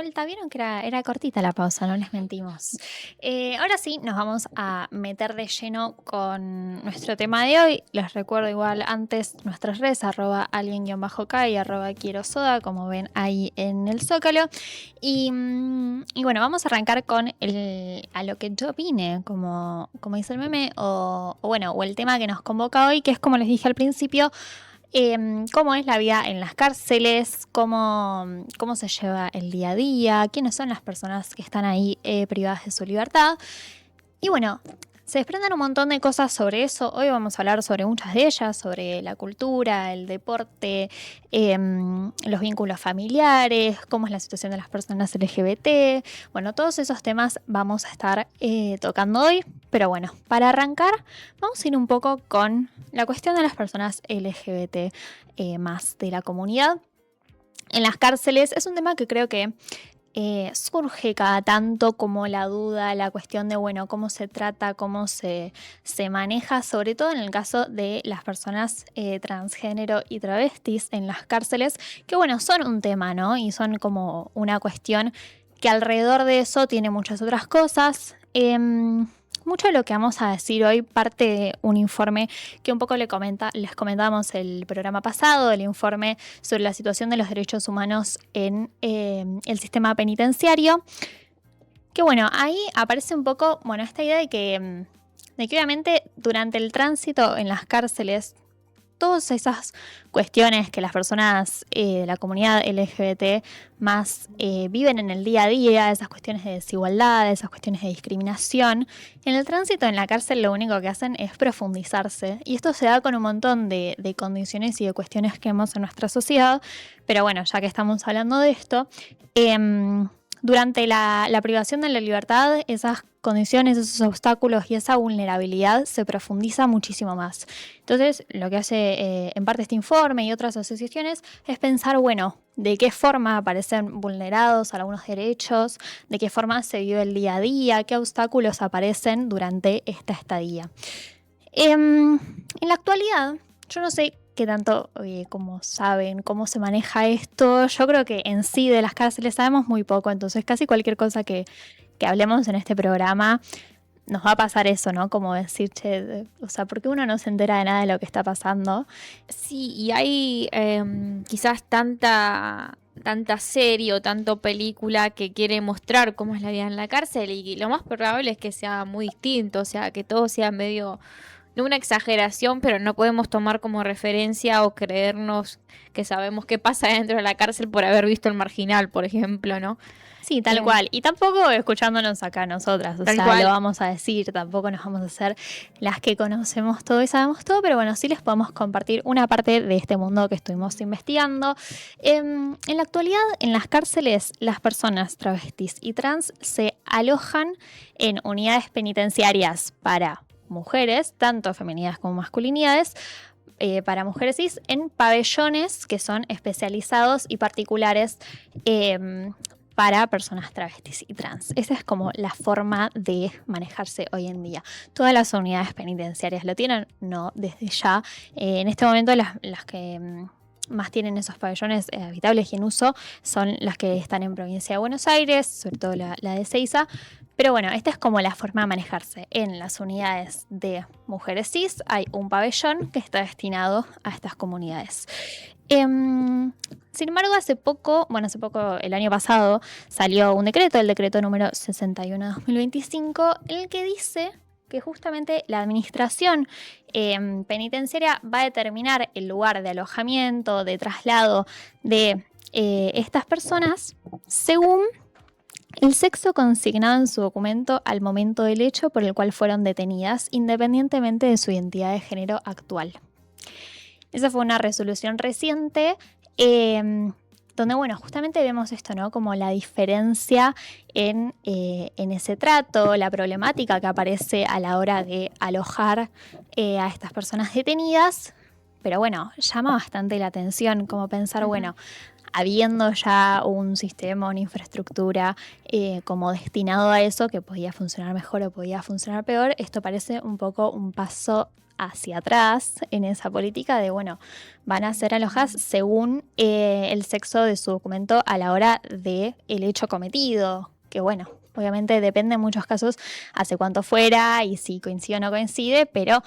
Vuelta, vieron que era cortita la pausa, no les mentimos. Ahora sí, nos vamos a meter de lleno con nuestro tema de hoy. Les recuerdo igual antes nuestras redes, @alguien_k y @quiero soda, como ven ahí en el Zócalo. Y bueno, vamos a arrancar con a lo que yo vine, como dice el meme, o el tema que nos convoca hoy, que es como les dije al principio, cómo es la vida en las cárceles, cómo se lleva el día a día, quiénes son las personas que están ahí privadas de su libertad. Y bueno, se desprenden un montón de cosas sobre eso. Hoy vamos a hablar sobre muchas de ellas, sobre la cultura, el deporte, los vínculos familiares, cómo es la situación de las personas LGBT. Bueno, todos esos temas vamos a estar tocando hoy. Pero bueno, para arrancar, vamos a ir un poco con la cuestión de las personas LGBT más de la comunidad. En las cárceles es un tema que creo que surge cada tanto como la duda, la cuestión de, bueno, cómo se trata, cómo se maneja, sobre todo en el caso de las personas transgénero y travestis en las cárceles, que bueno, son un tema, ¿no? Y son como una cuestión que alrededor de eso tiene muchas otras cosas. Mucho de lo que vamos a decir hoy parte de un informe que un poco les comentamos el programa pasado, el informe sobre la situación de los derechos humanos en el sistema penitenciario. Que bueno, ahí aparece un poco, bueno, esta idea de que obviamente durante el tránsito en las cárceles, todas esas cuestiones que las personas de la comunidad LGBT más viven en el día a día, esas cuestiones de desigualdad, esas cuestiones de discriminación, en el tránsito en la cárcel lo único que hacen es profundizarse. Y esto se da con un montón de condiciones y de cuestiones que vemos en nuestra sociedad. Pero bueno, ya que estamos hablando de esto, durante la privación de la libertad, esas condiciones, esos obstáculos y esa vulnerabilidad se profundiza muchísimo más. Entonces, lo que hace en parte este informe y otras asociaciones es pensar, bueno, de qué forma aparecen vulnerados algunos derechos, de qué forma se vive el día a día, qué obstáculos aparecen durante esta estadía. En la actualidad, yo no sé qué tanto, como saben, cómo se maneja esto. Yo creo que en sí de las cárceles sabemos muy poco, entonces casi cualquier cosa que hablemos en este programa nos va a pasar eso, ¿no? Como decir, che, o sea, ¿por qué uno no se entera de nada de lo que está pasando? Sí, y hay quizás tanta serie o tanto película que quiere mostrar cómo es la vida en la cárcel y lo más probable es que sea muy distinto, o sea, que todo sea medio, no una exageración, pero no podemos tomar como referencia o creernos que sabemos qué pasa dentro de la cárcel por haber visto El Marginal, por ejemplo, ¿no? Sí, tal Em, cual. Y tampoco escuchándonos acá nosotras, o Tal sea, lo cual. vamos a decir, tampoco nos vamos a hacer las que conocemos todo y sabemos todo, pero bueno, sí les podemos compartir una parte de este mundo que estuvimos investigando. En la actualidad, en las cárceles, las personas travestis y trans se alojan en unidades penitenciarias para mujeres, tanto femeninas como masculinidades, para mujeres cis, en pabellones que son especializados y particulares para personas travestis y trans. Esa es como la forma de manejarse hoy en día. Todas las unidades penitenciarias lo tienen, no, desde ya. En este momento las que más tienen esos pabellones habitables y en uso son las que están en provincia de Buenos Aires, sobre todo la de Ceiza. Pero bueno, esta es como la forma de manejarse. En las unidades de mujeres cis hay un pabellón que está destinado a estas comunidades. Sin embargo, hace poco, el año pasado, salió un decreto, el decreto número 61/2025, en el que dice que justamente la administración penitenciaria va a determinar el lugar de alojamiento, de traslado de estas personas según el sexo consignado en su documento al momento del hecho por el cual fueron detenidas, independientemente de su identidad de género actual. Esa fue una resolución reciente donde, bueno, justamente vemos esto, ¿no? Como la diferencia en ese trato, la problemática que aparece a la hora de alojar a estas personas detenidas. Pero bueno, llama bastante la atención como pensar, Ujú. bueno, habiendo ya un sistema, una infraestructura como destinado a eso, que podía funcionar mejor o podía funcionar peor, esto parece un poco un paso hacia atrás en esa política de, bueno, van a ser alojadas según el sexo de su documento a la hora del hecho cometido, que bueno, obviamente depende en muchos casos hace cuánto fuera y si coincide o no coincide, pero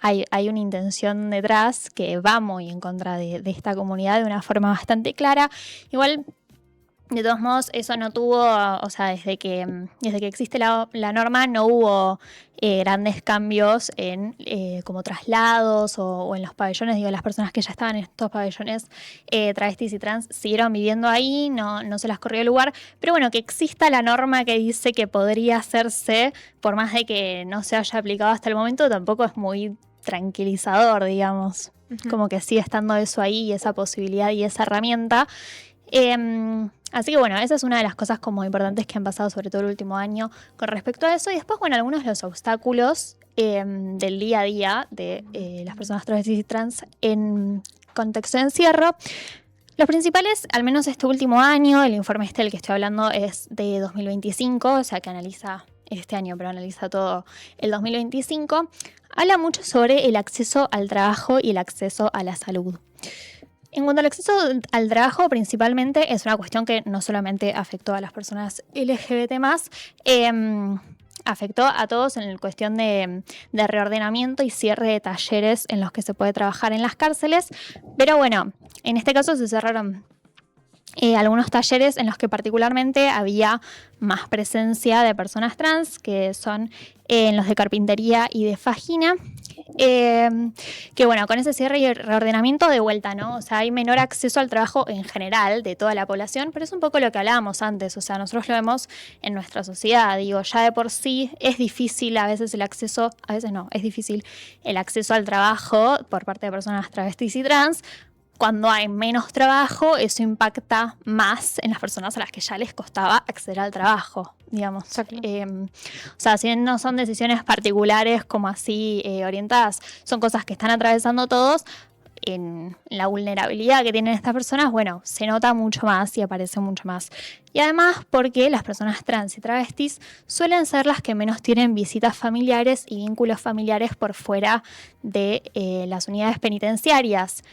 hay una intención detrás que va muy en contra de esta comunidad de una forma bastante clara. Igual, de todos modos, eso no tuvo, o sea, desde que existe la norma no hubo grandes cambios en como traslados o en los pabellones. Digo, las personas que ya estaban en estos pabellones travestis y trans siguieron viviendo ahí, no se las corrió el lugar. Pero bueno, que exista la norma que dice que podría hacerse, por más de que no se haya aplicado hasta el momento, tampoco es muy tranquilizador, digamos. Como que sigue estando eso ahí, esa posibilidad y esa herramienta. Así que bueno, esa es una de las cosas como importantes que han pasado sobre todo el último año con respecto a eso. Y después, bueno, algunos de los obstáculos del día a día de las personas travestis y trans en contexto de encierro. Los principales, al menos este último año, el informe del que estoy hablando es de 2025, o sea que analiza este año, pero analiza todo el 2025, habla mucho sobre el acceso al trabajo y el acceso a la salud. En cuanto al acceso al trabajo, principalmente es una cuestión que no solamente afectó a las personas LGBT+, afectó a todos en la cuestión de reordenamiento y cierre de talleres en los que se puede trabajar en las cárceles. Pero bueno, en este caso se cerraron algunos talleres en los que particularmente había más presencia de personas trans, que son en los de carpintería y de faxina. Que bueno, con ese cierre y reordenamiento de vuelta, ¿no? O sea, hay menor acceso al trabajo en general de toda la población, pero es un poco lo que hablábamos antes, o sea, nosotros lo vemos en nuestra sociedad, digo, ya de por sí es difícil a veces el acceso, a veces no, es difícil el acceso al trabajo por parte de personas travestis y trans. Cuando hay menos trabajo, eso impacta más en las personas a las que ya les costaba acceder al trabajo, digamos. O sea, si no son decisiones particulares como así orientadas, son cosas que están atravesando todos. En la vulnerabilidad que tienen estas personas, bueno, se nota mucho más y aparece mucho más. Y además porque las personas trans y travestis suelen ser las que menos tienen visitas familiares y vínculos familiares por fuera de las unidades penitenciarias.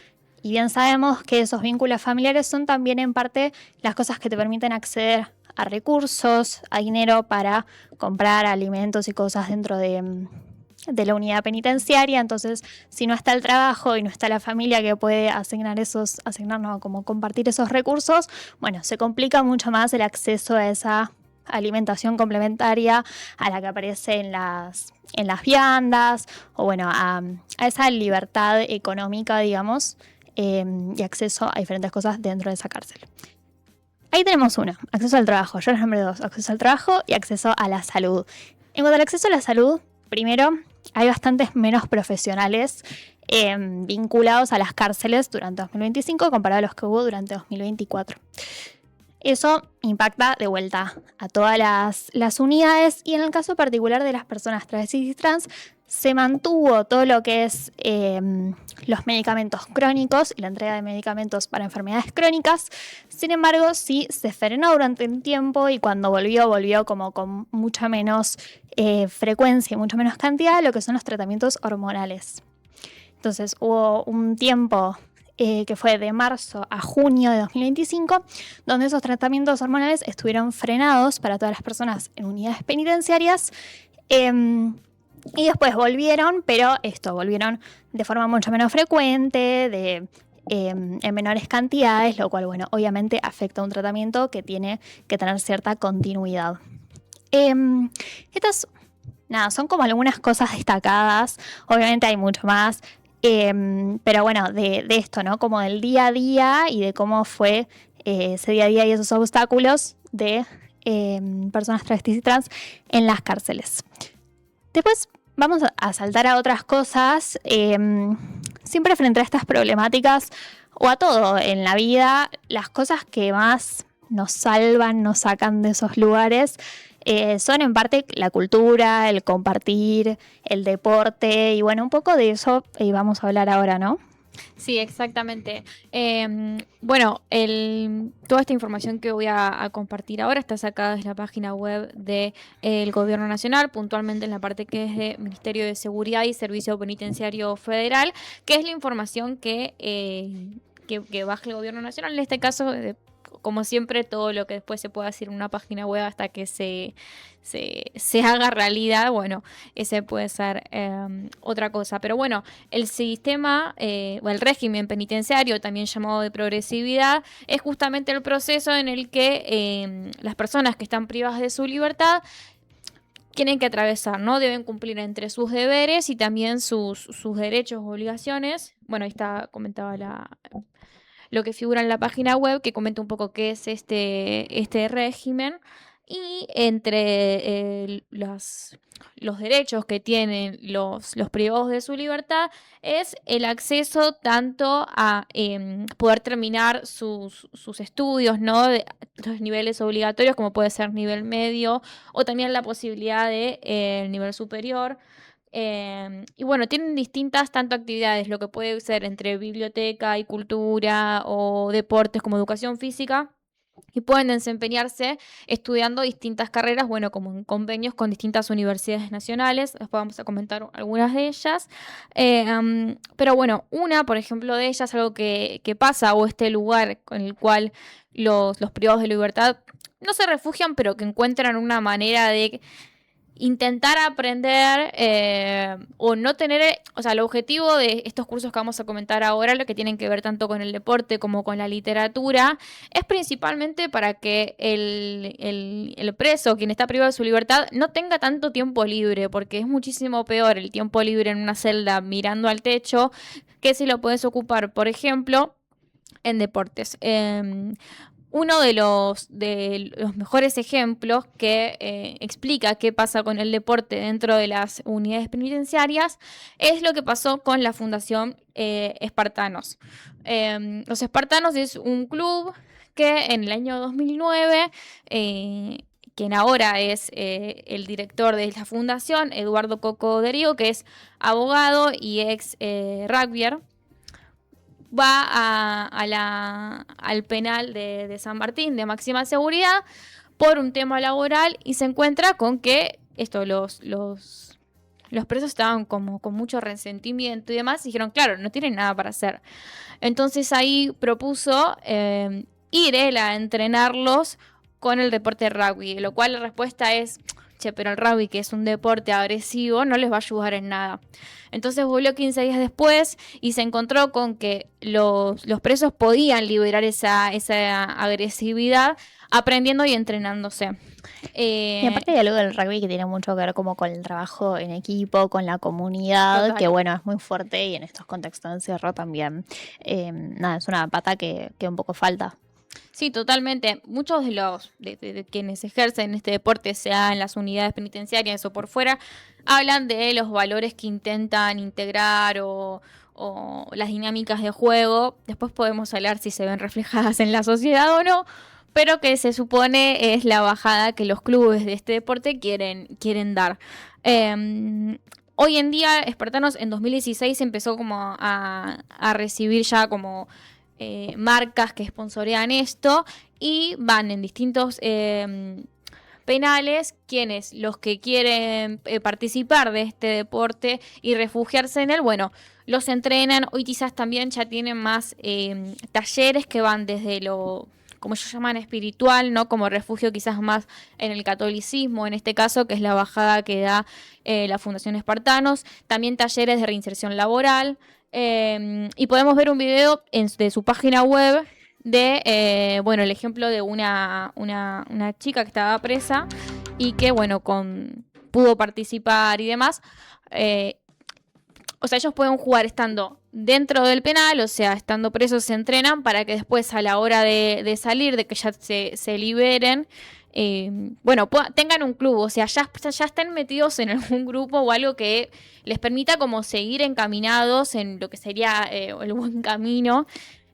Y bien sabemos que esos vínculos familiares son también en parte las cosas que te permiten acceder a recursos, a dinero para comprar alimentos y cosas dentro de la unidad penitenciaria. Entonces, si no está el trabajo y no está la familia que puede como compartir esos recursos, bueno, se complica mucho más el acceso a esa alimentación complementaria a la que aparece en las viandas, o bueno, a esa libertad económica, digamos, y acceso a diferentes cosas dentro de esa cárcel. Ahí tenemos uno, acceso al trabajo. Yo les nombré dos, acceso al trabajo y acceso a la salud. En cuanto al acceso a la salud, primero, hay bastantes menos profesionales vinculados a las cárceles durante 2025 comparado a los que hubo durante 2024. Eso impacta de vuelta a todas las unidades, y en el caso particular de las personas travestis y trans, se mantuvo todo lo que es los medicamentos crónicos y la entrega de medicamentos para enfermedades crónicas. Sin embargo, sí se frenó durante un tiempo, y cuando volvió como con mucha menos frecuencia y mucha menos cantidad, lo que son los tratamientos hormonales. Entonces hubo un tiempo que fue de marzo a junio de 2025, donde esos tratamientos hormonales estuvieron frenados para todas las personas en unidades penitenciarias. Y después volvieron, pero volvieron de forma mucho menos frecuente, en menores cantidades, lo cual, bueno, obviamente afecta a un tratamiento que tiene que tener cierta continuidad. Estas, son como algunas cosas destacadas. Obviamente hay mucho más, pero bueno, de esto, ¿no? Como del día a día y de cómo fue ese día a día y esos obstáculos de personas travestis y trans en las cárceles. Después vamos a saltar a otras cosas. Siempre frente a estas problemáticas, o a todo en la vida, las cosas que más nos salvan, nos sacan de esos lugares, son en parte la cultura, el compartir, el deporte, y bueno, un poco de eso vamos a hablar ahora, ¿no? Sí, exactamente. Bueno, toda esta información que voy a compartir ahora está sacada de la página web del Gobierno Nacional, puntualmente en la parte que es de Ministerio de Seguridad y Servicio Penitenciario Federal, que es la información que baja el Gobierno Nacional. En este caso, como siempre, todo lo que después se pueda decir en una página web hasta que se haga realidad, bueno, ese puede ser otra cosa. Pero bueno, el sistema o el régimen penitenciario, también llamado de progresividad, es justamente el proceso en el que las personas que están privadas de su libertad tienen que atravesar, ¿no? Deben cumplir entre sus deberes y también sus derechos o obligaciones. Bueno, ahí está, comentaba lo que figura en la página web, que comenta un poco qué es este régimen. Y entre los derechos que tienen los privados de su libertad es el acceso tanto a poder terminar sus estudios, ¿no? De los niveles obligatorios, como puede ser nivel medio, o también la posibilidad de nivel superior. Y bueno, tienen distintas tanto actividades, lo que puede ser entre biblioteca y cultura o deportes como educación física. Y pueden desempeñarse estudiando distintas carreras, bueno, como en convenios con distintas universidades nacionales. Después vamos a comentar algunas de ellas. Pero bueno, una, por ejemplo, de ellas, algo que pasa, o este lugar con el cual los privados de libertad no se refugian, pero que encuentran una manera de intentar aprender o no tener, o sea, el objetivo de estos cursos que vamos a comentar ahora, lo que tienen que ver tanto con el deporte como con la literatura, es principalmente para que el preso, quien está privado de su libertad, no tenga tanto tiempo libre, porque es muchísimo peor el tiempo libre en una celda mirando al techo que si lo puedes ocupar, por ejemplo, en deportes. Uno de los mejores ejemplos que explica qué pasa con el deporte dentro de las unidades penitenciarias es lo que pasó con la Fundación Espartanos. Los Espartanos es un club que en el año 2009, quien ahora es el director de la fundación, Eduardo Coco Derigo, que es abogado y ex rugbyer, va al penal de San Martín de máxima seguridad por un tema laboral y se encuentra con que los presos estaban como con mucho resentimiento y demás, y dijeron, claro, no tienen nada para hacer. Entonces ahí propuso ir él a entrenarlos con el deporte de rugby, lo cual la respuesta es, che, pero el rugby, que es un deporte agresivo, no les va a ayudar en nada. Entonces volvió 15 días después y se encontró con que los presos podían liberar esa agresividad aprendiendo y entrenándose. Y aparte hay algo del rugby que tiene mucho que ver como con el trabajo en equipo, con la comunidad, Total. que bueno, es muy fuerte y en estos contextos de encierro también, nada, es una pata que un poco falta. Sí, totalmente. Muchos de quienes ejercen este deporte, sea en las unidades penitenciarias o por fuera, hablan de los valores que intentan integrar o las dinámicas de juego. Después podemos hablar si se ven reflejadas en la sociedad o no, pero que se supone es la bajada que los clubes de este deporte quieren dar. Hoy en día, Espartanos en 2016 empezó como a recibir ya como marcas que sponsorean esto y van en distintos penales los que quieren participar de este deporte y refugiarse en él, bueno, los entrenan. Hoy quizás también ya tienen más talleres que van desde lo, como ellos llaman, espiritual, ¿no? Como refugio quizás más en el catolicismo, en este caso, que es la bajada que da la Fundación Espartanos. También talleres de reinserción laboral. Y podemos ver un video de su página web de, bueno, el ejemplo de una chica que estaba presa y que, bueno, pudo participar y demás. O sea, ellos pueden jugar estando dentro del penal, o sea, estando presos se entrenan para que después a la hora de salir, de que ya se liberen, bueno, tengan un club, o sea, ya estén metidos en algún grupo o algo que les permita como seguir encaminados en lo que sería el buen camino.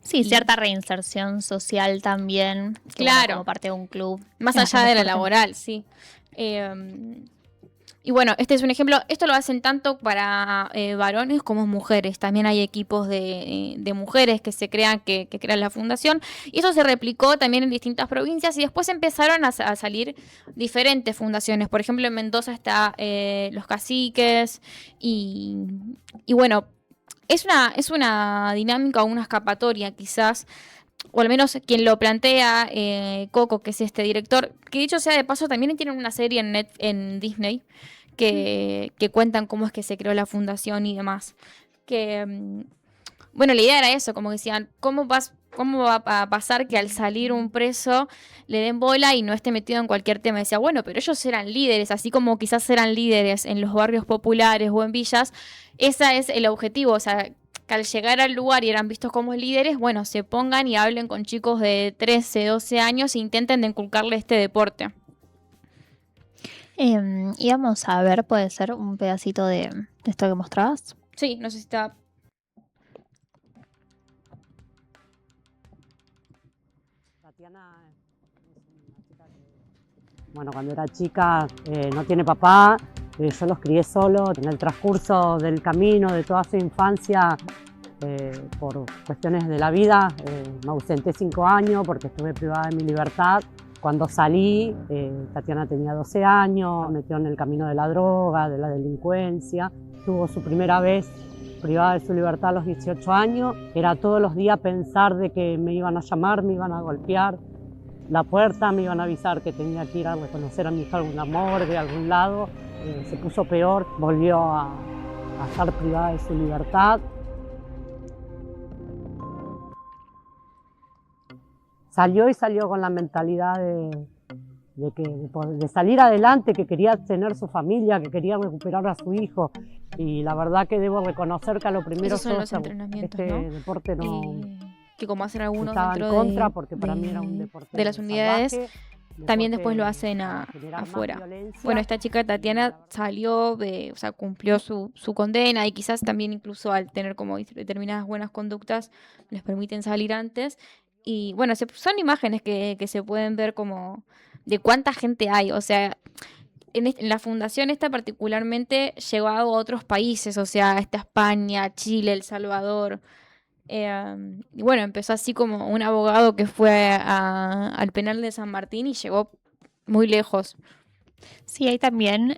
Sí, cierta reinserción social también, que, bueno, Claro, como parte de un club. más Es allá bastante de la fuerte. laboral, sí. Y bueno, este es un ejemplo. Esto lo hacen tanto para varones como mujeres. También hay equipos de mujeres que se crean, que crean la fundación. Y eso se replicó también en distintas provincias. Y después empezaron a salir diferentes fundaciones. Por ejemplo, en Mendoza está Los Caciques. Y bueno, es una dinámica o una escapatoria quizás, o al menos quien lo plantea, Coco, que es este director, que dicho sea de paso, también tienen una serie en Disney que cuentan cómo es que se creó la fundación y demás. Que, bueno, la idea era eso, como decían, ¿cómo va a pasar que al salir un preso le den bola y no esté metido en cualquier tema? Decía, bueno, pero ellos eran líderes, así como quizás eran líderes en los barrios populares o en villas, ese es el objetivo, o sea, que al llegar al lugar y eran vistos como líderes, bueno, se pongan y hablen con chicos de 13, 12 años e intenten de inculcarle este deporte. Y vamos a ver, puede ser un pedacito de esto que mostrabas. Sí, no sé si está... Tatiana es una chica que, bueno, cuando era chica no tiene papá, yo los crié solo. En el transcurso del camino, de toda su infancia, por cuestiones de la vida, me ausenté 5 años porque estuve privada de mi libertad. Cuando salí, Tatiana tenía 12 años, metió en el camino de la droga, de la delincuencia. Tuvo su primera vez privada de su libertad a los 18 años. Era todos los días pensar de que me iban a llamar, me iban a golpear la puerta, me iban a avisar que tenía que ir a reconocer a mi hija a alguna morgue, a algún lado. Se puso peor, volvió a estar privada de su libertad. Salió con la mentalidad de salir adelante, que quería tener su familia, que quería recuperar a su hijo. Y la verdad que debo reconocer que a lo primero esos son los entrenamientos, este ¿no? deporte no que como hacen algunos estaba dentro en contra, porque para mí era un deporte de las unidades, salvaje, también después lo hacen afuera. Bueno, esta chica Tatiana salió, o sea, cumplió su condena y quizás también incluso al tener como determinadas buenas conductas les permiten salir antes. Y bueno, son imágenes que se pueden ver como de cuánta gente hay. O sea, en la fundación esta particularmente llegó a otros países, o sea, está España, Chile, El Salvador. Y bueno, empezó así como un abogado que fue al penal de San Martín y llegó muy lejos. Sí, hay también,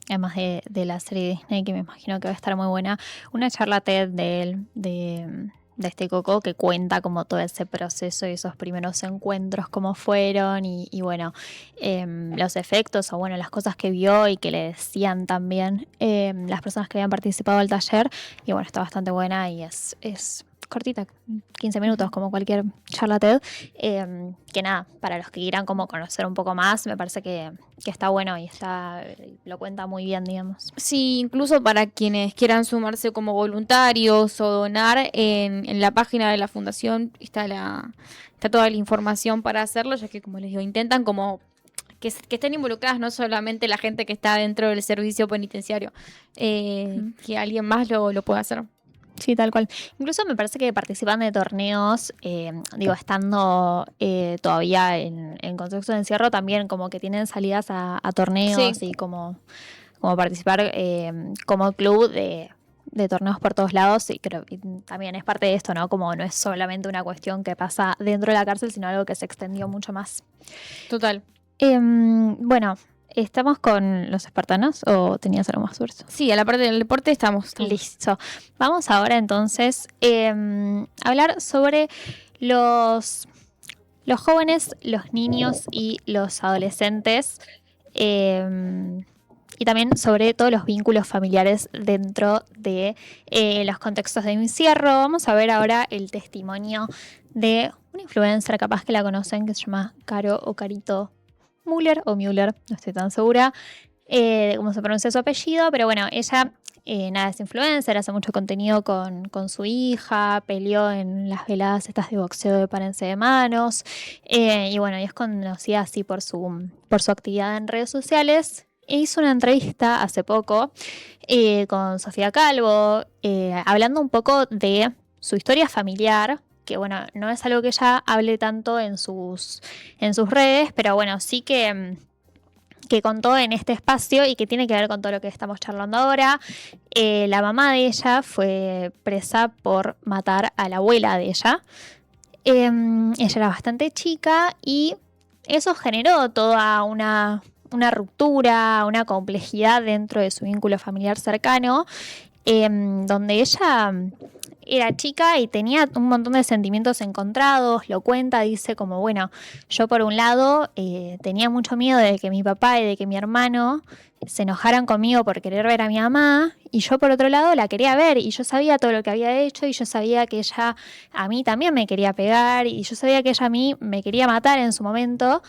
además de la serie Disney, que me imagino que va a estar muy buena, una charla TED de este Coco que cuenta como todo ese proceso y esos primeros encuentros, cómo fueron y bueno, los efectos o bueno, las cosas que vio y que le decían también las personas que habían participado del taller. Y bueno, está bastante buena y es cortita, 15 minutos, como cualquier charla TED. Que nada, para los que quieran como conocer un poco más, me parece que está bueno y lo cuenta muy bien, digamos. Sí, incluso para quienes quieran sumarse como voluntarios o donar, en la página de la fundación está toda la información para hacerlo, ya que como les digo, intentan como que estén involucradas no solamente la gente que está dentro del servicio penitenciario, que alguien más lo pueda hacer. Sí, tal cual. Incluso me parece que participan de torneos, estando todavía en contexto de encierro, también como que tienen salidas a torneos. Sí. Y como participar como club de torneos por todos lados. Y creo que también es parte de esto, ¿no? Como no es solamente una cuestión que pasa dentro de la cárcel, sino algo que se extendió mucho más. Total. Bueno, ¿estamos con los espartanos o tenías algo más sobre eso? Sí, a la parte del deporte estamos. Listo. Vamos ahora entonces a hablar sobre los jóvenes, los niños y los adolescentes. Y también sobre todos los vínculos familiares dentro de los contextos de encierro. Vamos a ver ahora el testimonio de una influencer, capaz que la conocen, que se llama Caro o Carito Müller o Müller, no estoy tan segura cómo se pronuncia su apellido, pero bueno, ella es influencer, hace mucho contenido con su hija, peleó en las veladas estas de boxeo de Párense de Manos, y bueno, y es conocida así por su actividad en redes sociales. Hizo una entrevista hace poco con Sofía Calvo, hablando un poco de su historia familiar, que bueno, no es algo que ella hable tanto en sus redes, pero bueno, sí que que contó en este espacio y que tiene que ver con todo lo que estamos charlando ahora. La mamá de ella fue presa por matar a la abuela de ella. Ella era bastante chica y eso generó toda una ruptura, una complejidad dentro de su vínculo familiar cercano, donde ella era chica y tenía un montón de sentimientos encontrados. Lo cuenta, dice como, bueno, yo por un lado tenía mucho miedo de que mi papá y de que mi hermano se enojaran conmigo por querer ver a mi mamá, y yo por otro lado la quería ver, y yo sabía todo lo que había hecho, y yo sabía que ella a mí también me quería pegar, y yo sabía que ella a mí me quería matar en su momento,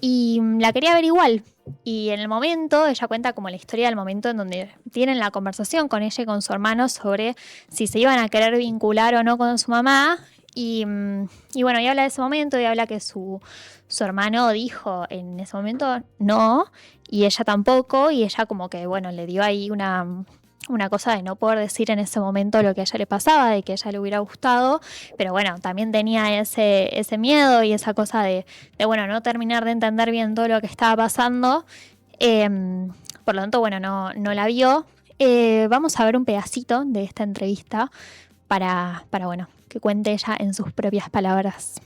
y la quería ver igual. Y en el momento, ella cuenta como la historia del momento en donde tienen la conversación con ella y con su hermano sobre si se iban a querer vincular o no con su mamá. Y bueno, y habla de ese momento y habla que su hermano dijo en ese momento no, y ella tampoco, y ella como que, bueno, le dio ahí una cosa de no poder decir en ese momento lo que a ella le pasaba, de que a ella le hubiera gustado, pero bueno, también tenía ese miedo y esa cosa de bueno, no terminar de entender bien todo lo que estaba pasando. Por lo tanto, bueno, no la vio. Vamos a ver un pedacito de esta entrevista para bueno, que cuente ella en sus propias palabras.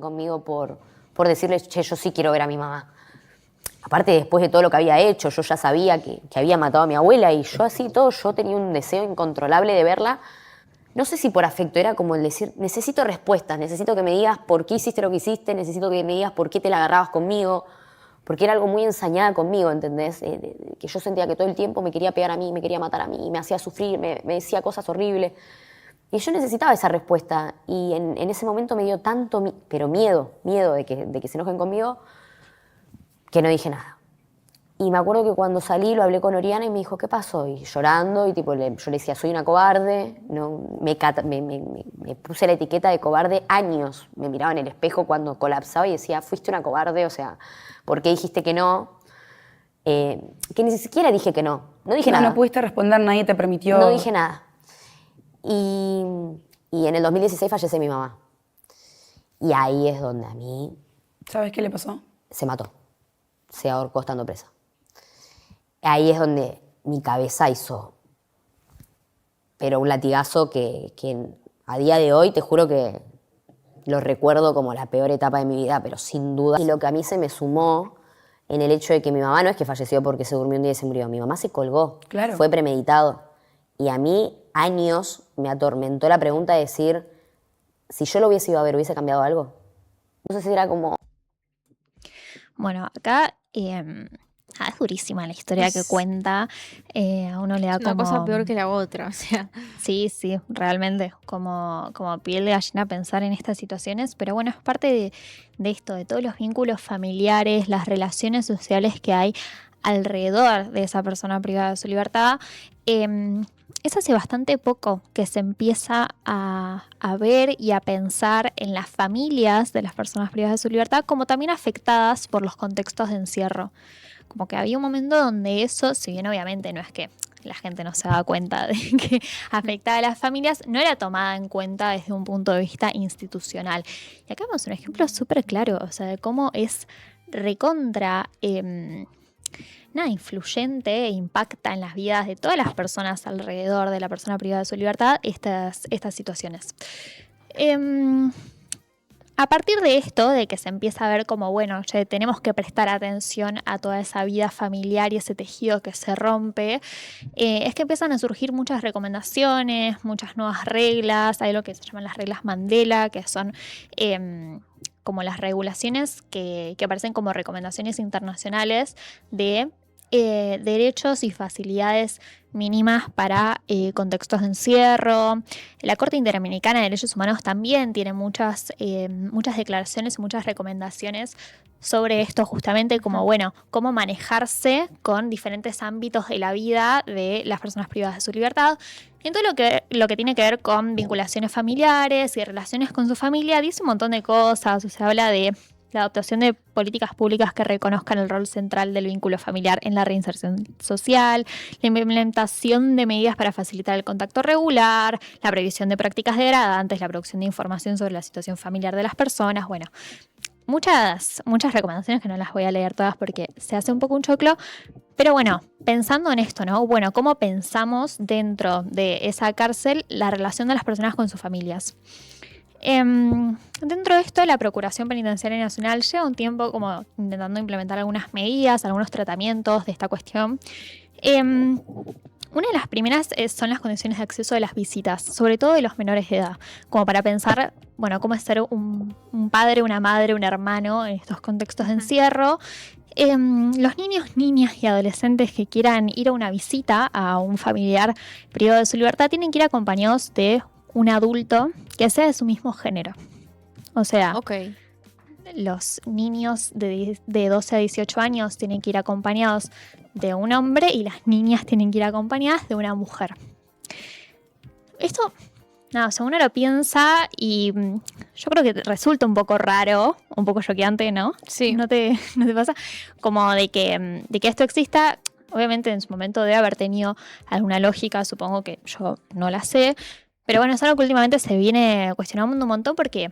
Conmigo por decirles, che, yo sí quiero ver a mi mamá. Aparte, después de todo lo que había hecho, yo ya sabía que había matado a mi abuela, y yo así todo, yo tenía un deseo incontrolable de verla. No sé si por afecto, era como el decir, necesito respuestas, necesito que me digas por qué hiciste lo que hiciste, necesito que me digas por qué te la agarrabas conmigo, porque era algo muy ensañada conmigo, ¿entendés? Que yo sentía que todo el tiempo me quería pegar a mí, me quería matar a mí, me hacía sufrir, me decía cosas horribles. Y yo necesitaba esa respuesta, y en ese momento me dio tanto, pero miedo de que se enojen conmigo, que no dije nada. Y me acuerdo que cuando salí lo hablé con Oriana y me dijo, ¿qué pasó? Y llorando, y tipo, yo le decía, soy una cobarde. No, me puse la etiqueta de cobarde años. Me miraba en el espejo cuando colapsaba y decía, fuiste una cobarde, o sea, ¿por qué dijiste que no? Que ni siquiera dije que no. No dije nada. No pudiste responder, nadie te permitió. No dije nada. Y en el 2016 fallece mi mamá. Y ahí es donde a mí... ¿Sabes qué le pasó? Se mató. Se ahorcó estando presa. Ahí es donde mi cabeza hizo, pero un latigazo que a día de hoy te juro que lo recuerdo como la peor etapa de mi vida, pero sin duda. Y lo que a mí se me sumó en el hecho de que mi mamá no es que falleció porque se durmió un día y se murió. Mi mamá se colgó. Claro. Fue premeditado. Y a mí años me atormentó la pregunta de decir, si yo lo hubiese ido a ver, ¿hubiese cambiado algo? No sé si era como... Bueno, acá es durísima la historia que cuenta. A uno le da Es una como... cosa peor que la otra, o sea. Sí, realmente, como piel de gallina pensar en estas situaciones, pero bueno, es parte de esto, de todos los vínculos familiares, las relaciones sociales que hay alrededor de esa persona privada de su libertad. Es hace bastante poco que se empieza a ver y a pensar en las familias de las personas privadas de su libertad como también afectadas por los contextos de encierro. Como que había un momento donde eso, si bien obviamente no es que la gente no se daba cuenta de que afectaba a las familias, no era tomada en cuenta desde un punto de vista institucional. Y acá vemos un ejemplo súper claro, o sea, de cómo es recontra... influyente e impacta en las vidas de todas las personas alrededor de la persona privada de su libertad estas situaciones. A partir de esto, de que se empieza a ver como, bueno, ya tenemos que prestar atención a toda esa vida familiar y ese tejido que se rompe, es que empiezan a surgir muchas recomendaciones, muchas nuevas reglas. Hay lo que se llaman las reglas Mandela, que son... como las regulaciones que aparecen como recomendaciones internacionales de derechos y facilidades mínimas para contextos de encierro. La Corte Interamericana de Derechos Humanos también tiene muchas declaraciones y muchas recomendaciones sobre esto, justamente como, bueno, cómo manejarse con diferentes ámbitos de la vida de las personas privadas de su libertad. En todo lo que tiene que ver con vinculaciones familiares y relaciones con su familia, dice un montón de cosas. O sea, habla de la adoptación de políticas públicas que reconozcan el rol central del vínculo familiar en la reinserción social, la implementación de medidas para facilitar el contacto regular, la previsión de prácticas degradantes, la producción de información sobre la situación familiar de las personas. Bueno, muchas recomendaciones que no las voy a leer todas porque se hace un poco un choclo. Pero bueno, pensando en esto, ¿no? Bueno, ¿cómo pensamos dentro de esa cárcel la relación de las personas con sus familias? Dentro de esto, la Procuración Penitenciaria Nacional lleva un tiempo como intentando implementar algunas medidas, algunos tratamientos de esta cuestión. Una de las primeras son las condiciones de acceso de las visitas, sobre todo de los menores de edad, como para pensar, bueno, cómo es ser un padre, una madre, un hermano en estos contextos de encierro. Los niños, niñas y adolescentes que quieran ir a una visita a un familiar privado de su libertad tienen que ir acompañados de un adulto que sea de su mismo género. O sea, Ok. los niños de 12 a 18 años tienen que ir acompañados de un hombre y las niñas tienen que ir acompañadas de una mujer. Esto, nada, o sea, uno lo piensa y yo creo que resulta un poco raro, un poco choqueante, ¿no? Sí. ¿No te pasa? Como de que esto exista. Obviamente en su momento debe haber tenido alguna lógica, supongo que yo no la sé. Pero bueno, es algo que últimamente se viene cuestionando un montón porque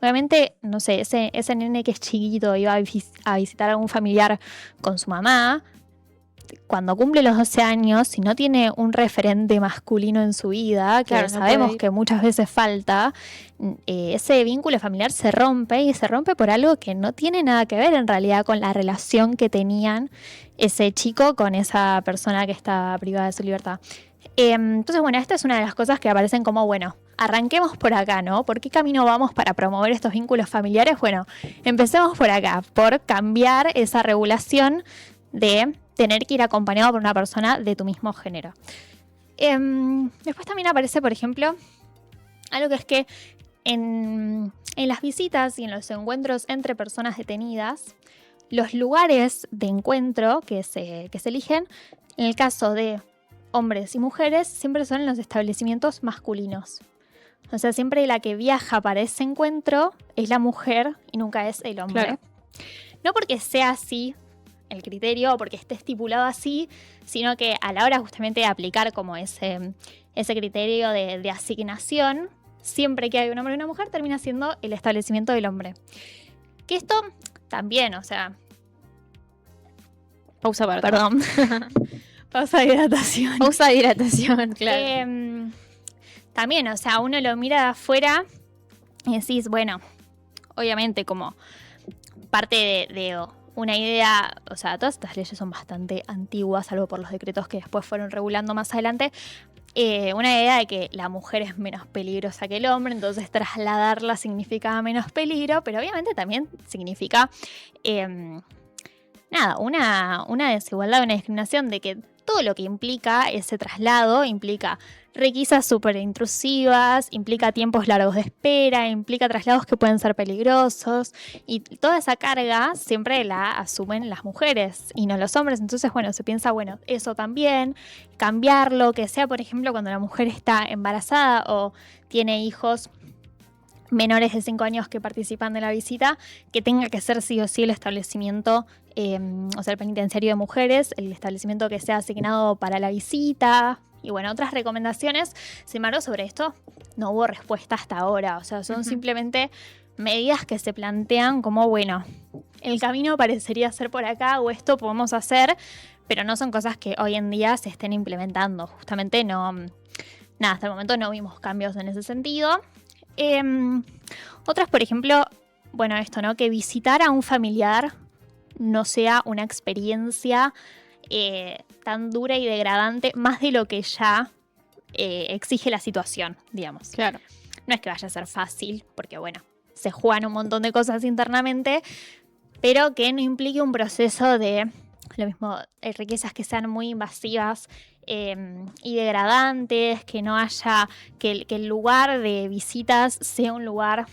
obviamente, no sé, ese nene que es chiquito iba a visitar a algún familiar con su mamá. Cuando cumple los 12 años, si no tiene un referente masculino en su vida, que Claro, no sabemos puede ir. que muchas veces falta, ese vínculo familiar se rompe y se rompe por algo que no tiene nada que ver en realidad con la relación que tenían ese chico con esa persona que está privada de su libertad. Entonces, bueno, esta es una de las cosas que aparecen como, bueno, arranquemos por acá, ¿no? ¿Por qué camino vamos para promover estos vínculos familiares? Bueno, empecemos por acá, por cambiar esa regulación de tener que ir acompañado por una persona de tu mismo género. Después también aparece, por ejemplo, algo que es que en las visitas y en los encuentros entre personas detenidas, los lugares de encuentro que se eligen, en el caso de hombres y mujeres, siempre son en los establecimientos masculinos. O sea, siempre la que viaja para ese encuentro es la mujer y nunca es el hombre. Claro. No porque sea así el criterio o porque esté estipulado así, sino que a la hora justamente de aplicar como ese criterio de asignación, siempre que hay un hombre y una mujer termina siendo el establecimiento del hombre. Que esto también, o sea, Pausa para perdón, pausa de hidratación. Pausa de hidratación, claro. También, o sea, uno lo mira de afuera y decís, bueno, obviamente como parte de una idea, o sea, todas estas leyes son bastante antiguas, salvo por los decretos que después fueron regulando más adelante. Una idea de que la mujer es menos peligrosa que el hombre, entonces trasladarla significa menos peligro, pero obviamente también significa una desigualdad, una discriminación de que todo lo que implica ese traslado implica requisas súper intrusivas, implica tiempos largos de espera, implica traslados que pueden ser peligrosos y toda esa carga siempre la asumen las mujeres y no los hombres. Entonces, bueno, se piensa, bueno, eso también, cambiarlo, que sea, por ejemplo, cuando la mujer está embarazada o tiene hijos menores de 5 años que participan de la visita, que tenga que ser sí o sí el establecimiento, o sea, el penitenciario de mujeres, el establecimiento que sea asignado para la visita. Y bueno, otras recomendaciones. Sin embargo, sobre esto no hubo respuesta hasta ahora. O sea, son simplemente medidas que se plantean como, bueno, el camino parecería ser por acá o esto podemos hacer, pero no son cosas que hoy en día se estén implementando. Justamente no, nada, hasta el momento no vimos cambios en ese sentido. Otras, por ejemplo, bueno, esto, ¿no? Que visitar a un familiar no sea una experiencia tan dura y degradante, más de lo que ya exige la situación, digamos. Claro. No es que vaya a ser fácil, porque bueno, se juegan un montón de cosas internamente, pero que no implique un proceso de, lo mismo, riquezas que sean muy invasivas y degradantes, que no haya, que el lugar de visitas sea un lugar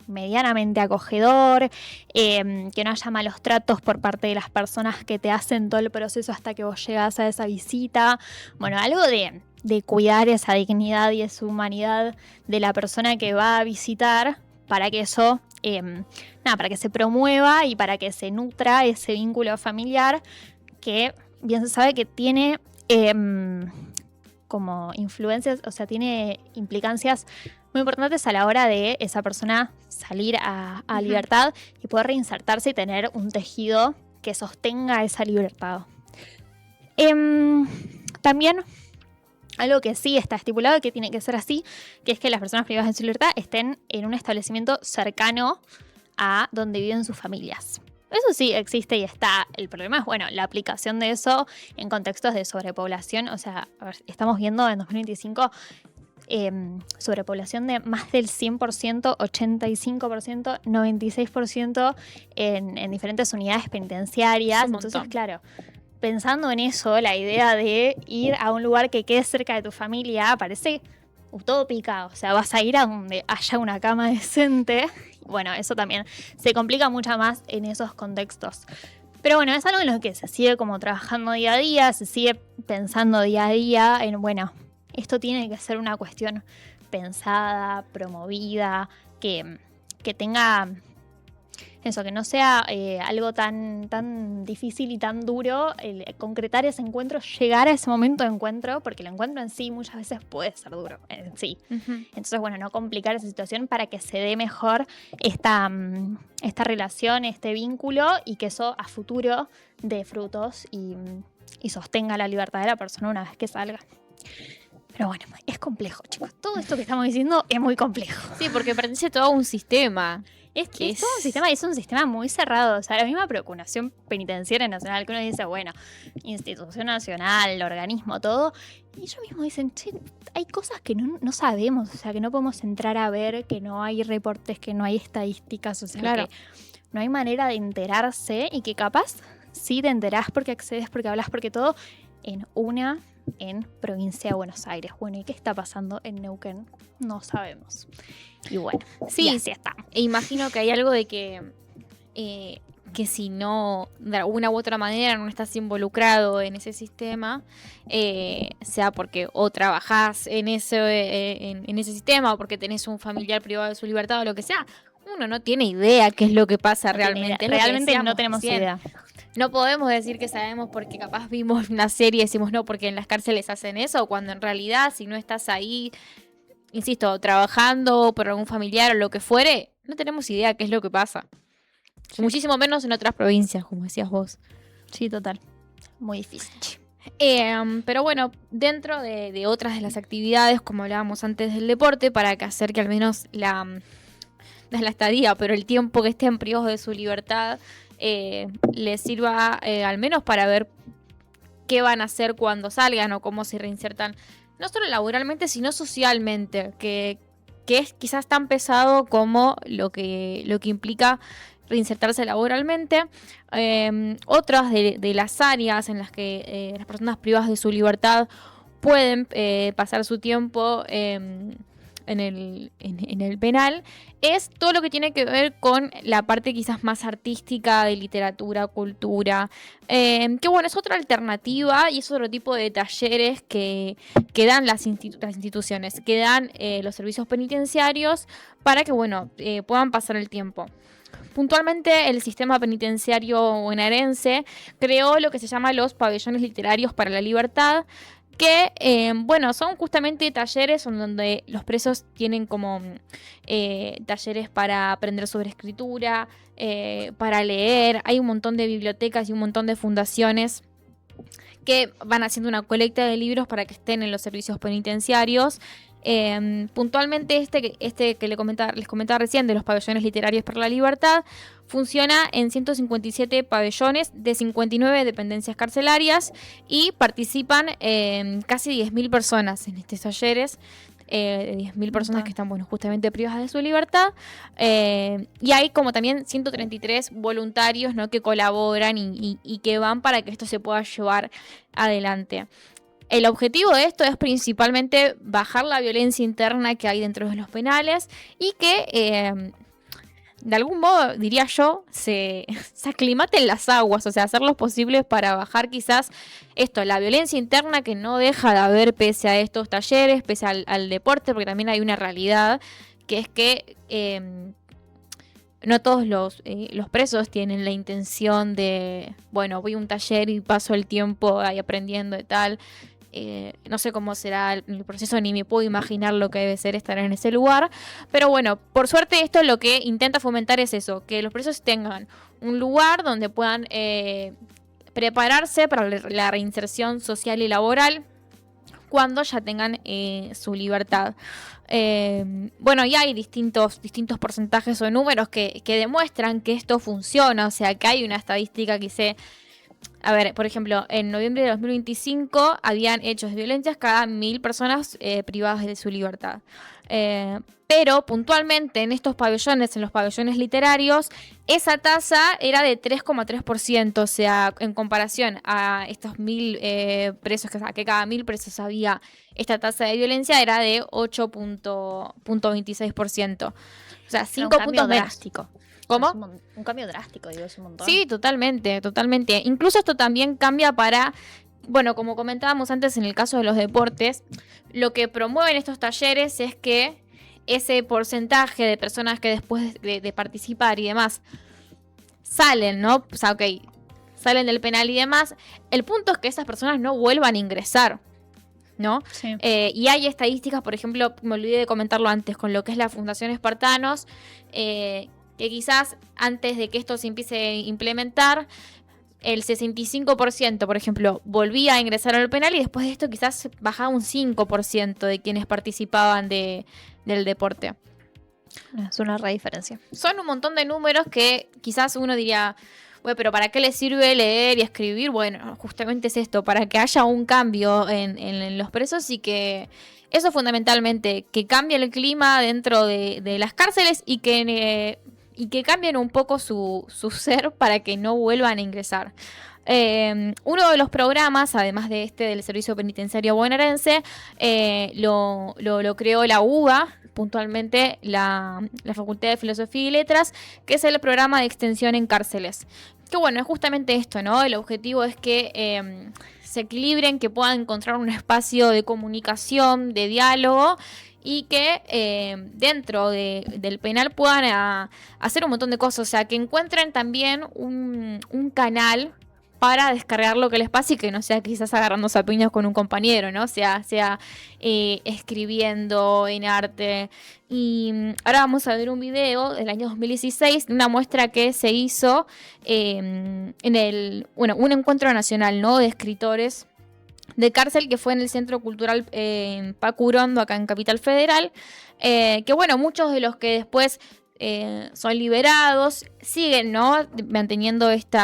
medianamente acogedor, que no haya malos tratos por parte de las personas que te hacen todo el proceso hasta que vos llegás a esa visita. Bueno, algo de cuidar esa dignidad y esa humanidad de la persona que va a visitar para que eso para que se promueva y para que se nutra ese vínculo familiar que bien se sabe que tiene como influencias, o sea, tiene implicancias muy importantes a la hora de esa persona salir a libertad y poder reinsertarse y tener un tejido que sostenga esa libertad. También algo que sí está estipulado y que tiene que ser así, que es que las personas privadas de su libertad estén en un establecimiento cercano a donde viven sus familias. Eso sí existe y está. El problema es, bueno, la aplicación de eso en contextos de sobrepoblación. O sea, a ver, estamos viendo en 2025 sobrepoblación de más del 100%, 85%, 96% en diferentes unidades penitenciarias. Entonces, claro, pensando en eso, la idea de ir a un lugar que quede cerca de tu familia parece utópica. O sea, vas a ir a donde haya una cama decente. Bueno, eso también se complica mucho más en esos contextos. Pero bueno, es algo en lo que se sigue como trabajando día a día, se sigue pensando día a día en, bueno, esto tiene que ser una cuestión pensada, promovida, que tenga eso, que no sea algo tan difícil y tan duro el concretar ese encuentro, llegar a ese momento de encuentro, porque el encuentro en sí muchas veces puede ser duro en sí. Entonces, bueno, no complicar esa situación para que se dé mejor esta relación, este vínculo, y que eso a futuro dé frutos y sostenga la libertad de la persona una vez que salga. Pero bueno, es complejo, chicos. Todo esto que estamos diciendo es muy complejo. Sí, porque pertenece todo a un sistema. Es todo un sistema, es un sistema muy cerrado. O sea, la misma Procuración Penitenciaria Nacional, que uno dice, bueno, institución nacional, organismo, todo. Y ellos mismos dicen, che, hay cosas que no sabemos, o sea, que no podemos entrar a ver, que no hay reportes, que no hay estadísticas, o sea, Claro, que no hay manera de enterarse y que capaz sí te enterás porque accedes, porque hablas, porque todo en provincia de Buenos Aires. Bueno, ¿y qué está pasando en Neuquén? No sabemos. Y bueno, sí, así está. e imagino que hay algo de que si no, de alguna u otra manera, no estás involucrado en ese sistema, sea porque o trabajás en ese sistema o porque tenés un familiar privado de su libertad o lo que sea, uno no tiene idea qué es lo que pasa realmente. Es lo que Realmente decíamos no tenemos recién. idea. No podemos decir que sabemos porque capaz vimos una serie y decimos no, porque en las cárceles hacen eso, cuando en realidad si no estás ahí, insisto, trabajando por algún familiar o lo que fuere, no tenemos idea qué es lo que pasa. Sí. Muchísimo menos en otras provincias, como decías vos. Sí, total. Muy difícil. Pero bueno, dentro de otras de las actividades, como hablábamos antes del deporte, para que hacer que al menos no es la estadía, pero el tiempo que estén privados de su libertad les sirva al menos para ver qué van a hacer cuando salgan o cómo se reinsertan, no solo laboralmente, sino socialmente, que es quizás tan pesado como lo que implica reinsertarse laboralmente. Otras de las áreas en las que las personas privadas de su libertad pueden pasar su tiempo en el penal es todo lo que tiene que ver con la parte quizás más artística de literatura, cultura, que bueno, es otra alternativa y es otro tipo de talleres que dan las instituciones, que dan los servicios penitenciarios para que bueno, puedan pasar el tiempo. Puntualmente, el sistema penitenciario bonaerense creó lo que se llama los pabellones literarios para la libertad, que, bueno, son justamente talleres donde los presos tienen como talleres para aprender sobre escritura, para leer. Hay un montón de bibliotecas y un montón de fundaciones que van haciendo una colecta de libros para que estén en los servicios penitenciarios. Puntualmente este que les comentaba recién de los pabellones literarios para la libertad funciona en 157 pabellones de 59 dependencias carcelarias y participan casi 10.000 personas en estos talleres, 10.000 personas que están bueno, justamente privadas de su libertad, y hay como también 133 voluntarios, ¿no?, que colaboran y que van para que esto se pueda llevar adelante. El objetivo de esto es principalmente bajar la violencia interna que hay dentro de los penales y que, de algún modo, diría yo, se aclimaten las aguas, o sea, hacer lo posible para bajar quizás la violencia interna que no deja de haber pese a estos talleres, pese al deporte, porque también hay una realidad que es que no todos los presos tienen la intención de, bueno, voy a un taller y paso el tiempo ahí aprendiendo y tal. No sé cómo será el proceso, ni me puedo imaginar lo que debe ser estar en ese lugar. Pero bueno, por suerte esto lo que intenta fomentar es eso, que los presos tengan un lugar donde puedan prepararse para la reinserción social y laboral cuando ya tengan su libertad. Bueno, y hay distintos porcentajes o números que demuestran que esto funciona, o sea, que hay una estadística que dice, a ver, por ejemplo, en noviembre de 2025 habían hechos de violencia cada 1000 personas privadas de su libertad. Pero puntualmente en estos pabellones, en los pabellones literarios, esa tasa era de 3,3%, o sea, en comparación a estos 1000 presos, que cada 1000 presos había esta tasa de violencia, era de 8,26%. O sea, 5 puntos menos. Drástico. ¿Cómo? Es un cambio drástico, digo, es un montón. Sí, totalmente. Incluso esto también cambia para, bueno, como comentábamos antes en el caso de los deportes, lo que promueven estos talleres es que ese porcentaje de personas que después de participar y demás salen, ¿no? O sea, ok, salen del penal y demás. El punto es que esas personas no vuelvan a ingresar, ¿no? Sí. Y hay estadísticas, por ejemplo, me olvidé de comentarlo antes, con lo que es la Fundación Espartanos, que quizás antes de que esto se empiece a implementar, el 65%, por ejemplo, volvía a ingresar al penal y después de esto quizás bajaba un 5% de quienes participaban del deporte. Es una re diferencia. Son un montón de números que quizás uno diría, bueno, pero ¿para qué le sirve leer y escribir? Bueno, justamente es esto, para que haya un cambio en los presos y que eso fundamentalmente, que cambie el clima dentro de las cárceles y que cambien un poco su ser para que no vuelvan a ingresar. Uno de los programas, además de del Servicio Penitenciario Bonaerense, lo creó la UBA, puntualmente la Facultad de Filosofía y Letras, que es el programa de extensión en cárceles. Que bueno, es justamente esto, ¿no? El objetivo es que se equilibren, que puedan encontrar un espacio de comunicación, de diálogo, y que dentro del penal puedan hacer un montón de cosas, o sea, que encuentren también un canal para descargar lo que les pasa y que no sea quizás agarrándose a piñas con un compañero, ¿no? Sea escribiendo en arte. Y ahora vamos a ver un video del año 2016, una muestra que se hizo en un encuentro nacional, ¿no? De escritores de cárcel que fue en el Centro Cultural Pacurondo, acá en Capital Federal, que bueno, muchos de los que después son liberados siguen, ¿no? Manteniendo esto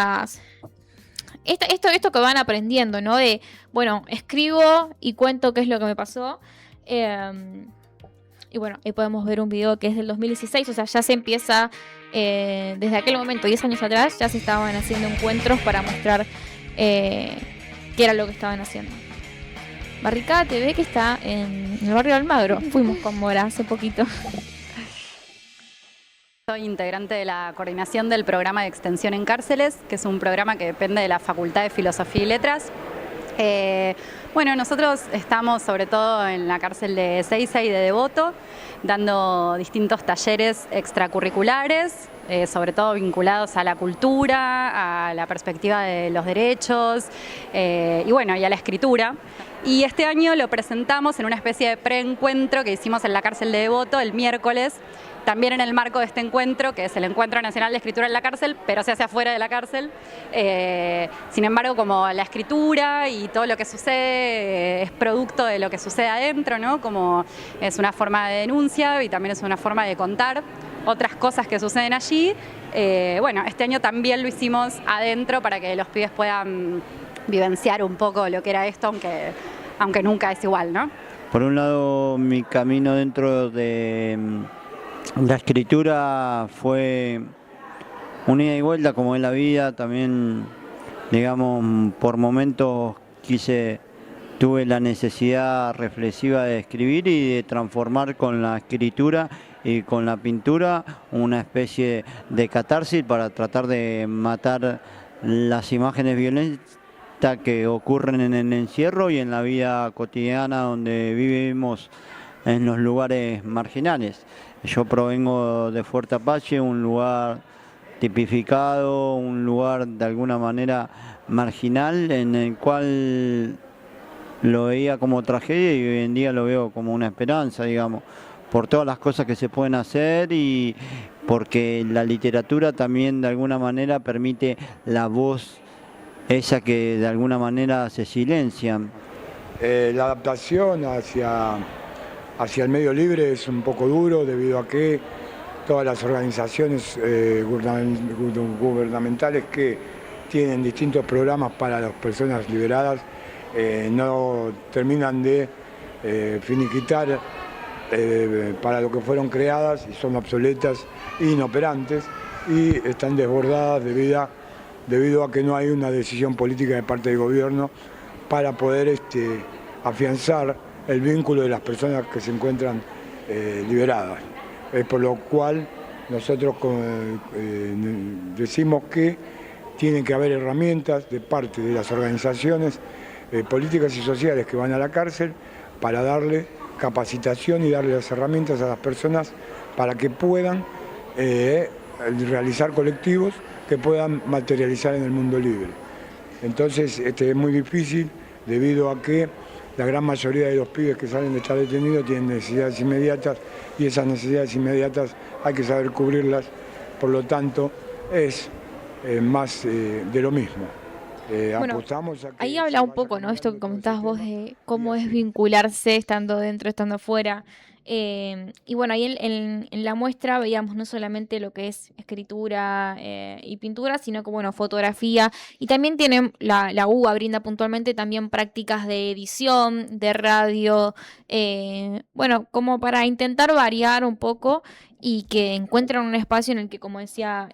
que van aprendiendo, ¿no? De, bueno, escribo y cuento qué es lo que me pasó. Y bueno, ahí podemos ver un video que es del 2016, o sea, ya se empieza, desde aquel momento, 10 años atrás, ya se estaban haciendo encuentros para mostrar qué era lo que estaban haciendo. Barricada TV, que está en el barrio de Almagro. Fuimos con Mora hace poquito. Soy integrante de la coordinación del programa de extensión en cárceles, que es un programa que depende de la Facultad de Filosofía y Letras. Bueno, nosotros estamos sobre todo en la cárcel de Ezeiza y de Devoto, dando distintos talleres extracurriculares, sobre todo vinculados a la cultura, a la perspectiva de los derechos y bueno, y a la escritura. Y este año lo presentamos en una especie de preencuentro que hicimos en la cárcel de Devoto el miércoles, también en el marco de este encuentro, que es el Encuentro Nacional de Escritura en la Cárcel, pero se hace afuera de la cárcel. Sin embargo, como la escritura y todo lo que sucede es producto de lo que sucede adentro, ¿no? Como es una forma de denuncia y también es una forma de contar otras cosas que suceden allí. Bueno, este año también lo hicimos adentro para que los pibes puedan vivenciar un poco lo que era esto, aunque nunca es igual, ¿no? Por un lado, mi camino dentro de la escritura fue una ida y vuelta, como es la vida. También, digamos, por momentos tuve la necesidad reflexiva de escribir y de transformar con la escritura y con la pintura una especie de catarsis para tratar de matar las imágenes violentas que ocurren en el encierro y en la vida cotidiana donde vivimos en los lugares marginales. Yo provengo de Fuerte Apache, un lugar tipificado, un lugar de alguna manera marginal, en el cual lo veía como tragedia y hoy en día lo veo como una esperanza, digamos, por todas las cosas que se pueden hacer y porque la literatura también de alguna manera permite la voz esa que de alguna manera se silencian. La adaptación hacia el medio libre es un poco duro debido a que todas las organizaciones gubernamentales que tienen distintos programas para las personas liberadas no terminan de finiquitar para lo que fueron creadas y son obsoletas e inoperantes y están desbordadas debido a que no hay una decisión política de parte del gobierno para poder afianzar el vínculo de las personas que se encuentran liberadas. Por lo cual nosotros decimos que tienen que haber herramientas de parte de las organizaciones políticas y sociales que van a la cárcel para darle capacitación y darle las herramientas a las personas para que puedan realizar colectivos que puedan materializar en el mundo libre. Entonces es muy difícil debido a que la gran mayoría de los pibes que salen de estar detenidos tienen necesidades inmediatas y esas necesidades inmediatas hay que saber cubrirlas, por lo tanto es más de lo mismo. Bueno, ahí habla un poco, ¿no? Esto que comentabas vos de cómo es vincularse estando dentro, estando afuera. Y bueno, ahí en la muestra veíamos no solamente lo que es escritura y pintura, sino que, bueno, fotografía. Y también tienen, la UBA brinda puntualmente también prácticas de edición, de radio, bueno, como para intentar variar un poco y que encuentren un espacio en el que, como decía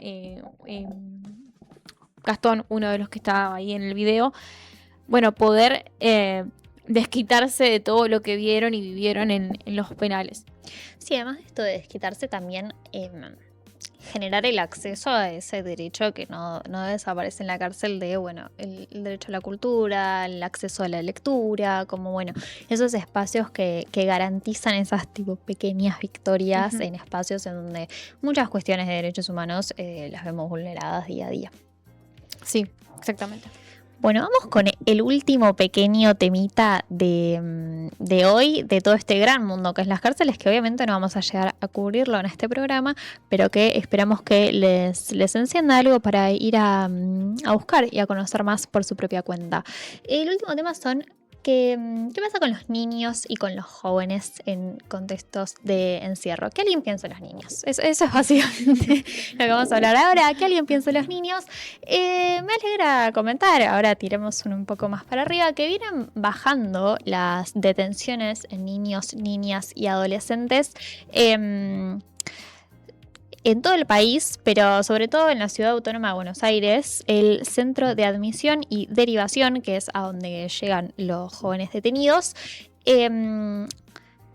Gastón, uno de los que estaba ahí en el video, bueno, poder desquitarse de todo lo que vieron y vivieron en los penales. Sí, además de esto de desquitarse también generar el acceso a ese derecho que no desaparece en la cárcel de, bueno, el derecho a la cultura, el acceso a la lectura, como, bueno, esos espacios que garantizan esas tipo pequeñas victorias en espacios en donde muchas cuestiones de derechos humanos las vemos vulneradas día a día. Sí, exactamente. Bueno, vamos con el último pequeño temita de hoy, de todo este gran mundo que es las cárceles, que obviamente no vamos a llegar a cubrirlo en este programa, pero que esperamos que les encienda algo para ir a buscar y a conocer más por su propia cuenta. El último tema son ¿qué pasa con los niños y con los jóvenes en contextos de encierro? ¿Qué alguien piensa de los niños? Eso es básicamente lo que vamos a hablar ahora. ¿Qué alguien piensa de los niños? Me alegra comentar, ahora tiremos un poco más para arriba, que vienen bajando las detenciones en niños, niñas y adolescentes en todo el país, pero sobre todo en la Ciudad Autónoma de Buenos Aires. El Centro de Admisión y Derivación, que es a donde llegan los jóvenes detenidos,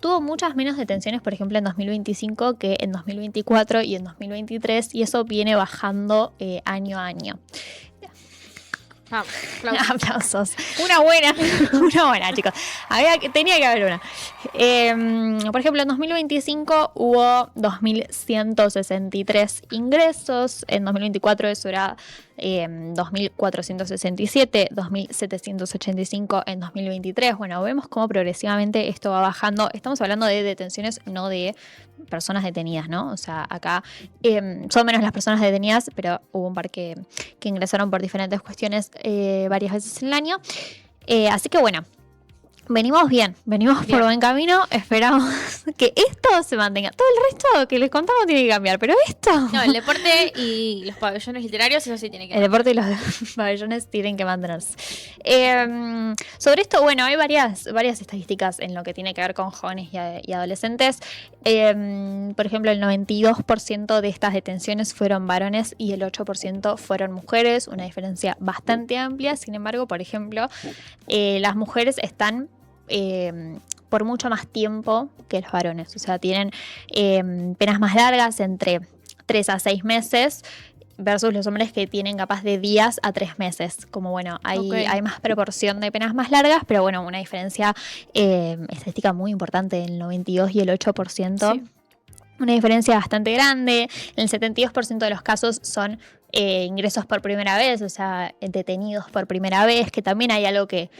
tuvo muchas menos detenciones, por ejemplo, en 2025 que en 2024 y en 2023, y eso viene bajando año a año. Aplausos. Una buena. Una buena, chicos. Tenía que haber una. Por ejemplo, en 2025 hubo 2.163 ingresos. En 2024 eso era 2.467, 2.785 en 2023. Bueno, vemos cómo progresivamente esto va bajando. Estamos hablando de detenciones, no de personas detenidas, ¿no? O sea, acá son menos las personas detenidas, pero hubo un par que ingresaron por diferentes cuestiones varias veces en el año. Así que bueno, venimos bien, por buen camino. Esperamos que esto se mantenga. Todo el resto que les contamos tiene que cambiar, pero esto... No, el deporte y los pabellones literarios, eso sí tiene que El deporte y los pabellones tienen que mantenerse. Sobre esto, bueno, hay varias estadísticas en lo que tiene que ver con jóvenes y adolescentes. Por ejemplo, el 92% de estas detenciones fueron varones y el 8% fueron mujeres, una diferencia bastante amplia. Sin embargo, por ejemplo, las mujeres están por mucho más tiempo que los varones. O sea, tienen penas más largas, entre 3 a 6 meses, versus los hombres que tienen capaz de días a 3 meses. Como bueno, hay más proporción de penas más largas, pero bueno, una diferencia estadística muy importante, el 92 y el 8%. Sí. una diferencia bastante grande. En el 72% de los casos son ingresos por primera vez, o sea, detenidos por primera vez, que también hay algo que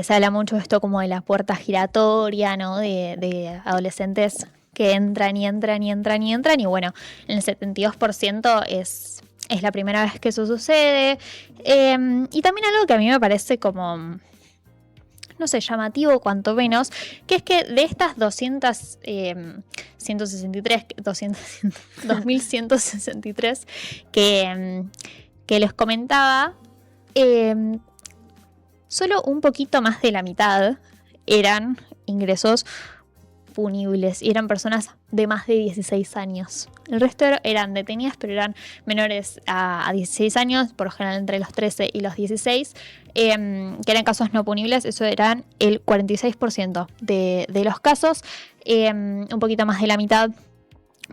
se habla mucho de esto como de la puerta giratoria, ¿no? De adolescentes que entran y entran y entran y entran, y bueno, en el 72% es la primera vez que eso sucede. Y también algo que a mí me parece como, no sé, llamativo cuanto menos, que es que de estas 2.163 que les comentaba, solo un poquito más de la mitad eran ingresos punibles y eran personas de más de 16 años. El resto eran detenidas, pero eran menores a 16 años, por lo general entre los 13 y los 16, que eran casos no punibles. Eso eran el 46% de los casos, un poquito más de la mitad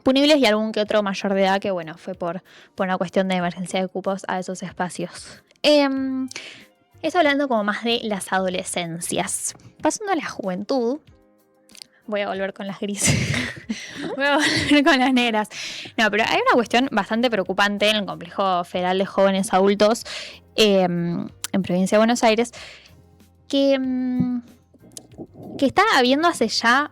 punibles y algún que otro mayor de edad que, bueno, fue por una cuestión de emergencia de cupos a esos espacios. Esto hablando como más de las adolescencias. Pasando a la juventud, voy a volver con las grises. Voy a volver con las negras. No, pero hay una cuestión bastante preocupante en el Complejo Federal de Jóvenes Adultos en Provincia de Buenos Aires, que está habiendo hace ya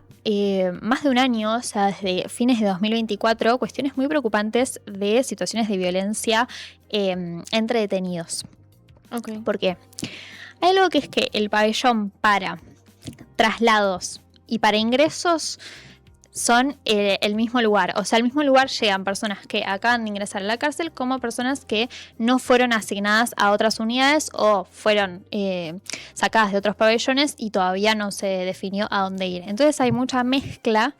más de un año, o sea, desde fines de 2024, cuestiones muy preocupantes de situaciones de violencia entre detenidos. Okay. ¿Por qué? Hay algo que es que el pabellón para traslados y para ingresos son el mismo lugar. O sea, al mismo lugar llegan personas que acaban de ingresar a la cárcel como personas que no fueron asignadas a otras unidades o fueron sacadas de otros pabellones y todavía no se definió a dónde ir. Entonces hay mucha mezcla